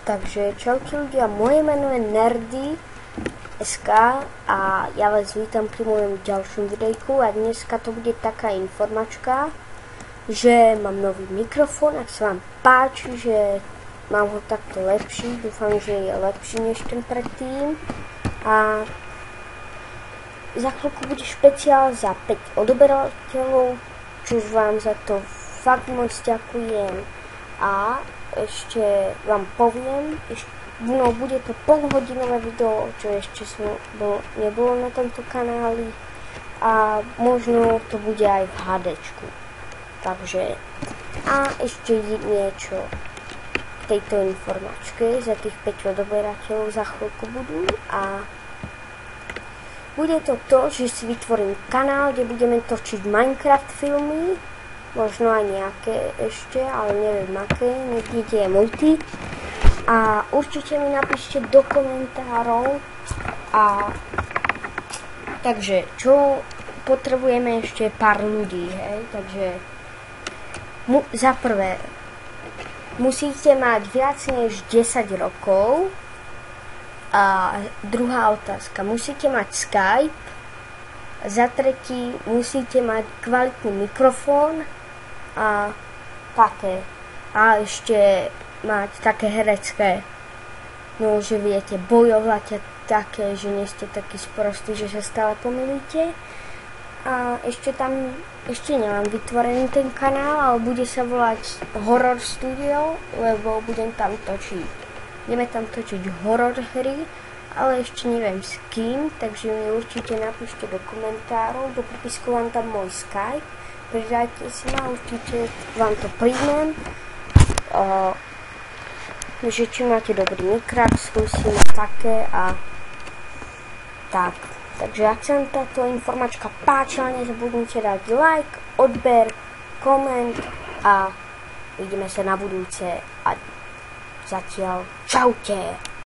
Takže čaute ľudia, moje meno je Nerdy.sk a ja vás vítam pri mojom ďalšom videjku a dneska to bude taká informačka, že mám nový mikrofón. Ak sa vám páči, že mám ho takto lepší, dúfam, že je lepší než ten predtým. A za chvíľku bude špeciál za 5 odoberateľov, čož vám za to fakt moc ďakujem. A ešte vám poviem, bude to polhodinové video, čo ešte nebolo na tomto kanáli a možno to bude aj v HDčku. Takže a ešte niečo v tejto informačke za tých 5 odoberateľov za chvíľku budú a bude to to, že si vytvorím kanál, kde budeme točiť Minecraft filmy, možno aj nejaké ešte, ale neviem aké, niekde je multi. A určite mi napíšte do komentárov. A takže, čo potrebujeme ešte pár ľudí, hej? Takže za prvé musíte mať viac než 10 rokov. A druhá otázka, musíte mať Skype. Za tretí musíte mať kvalitný mikrofón a také. A ešte mať také herecké, no že viete bojovať a také, že nie ste takí sprostí, že sa stále pomýlite. A ešte nemám vytvorený ten kanál, ale bude sa volať Horror Studio, lebo budeme tam točiť horor hry, ale ešte neviem s kým, takže mi určite napíšte do komentárov, do popisku vám tam môj Skype. Pridajte si ma, určite vám to príjmem. Že či máte dobrý mikrofón, skúsim také a tak. Takže ak sa vám táto informačka páčila, nezabudnite dať like, odber, koment a vidíme sa na budúce a zatiaľ čaute.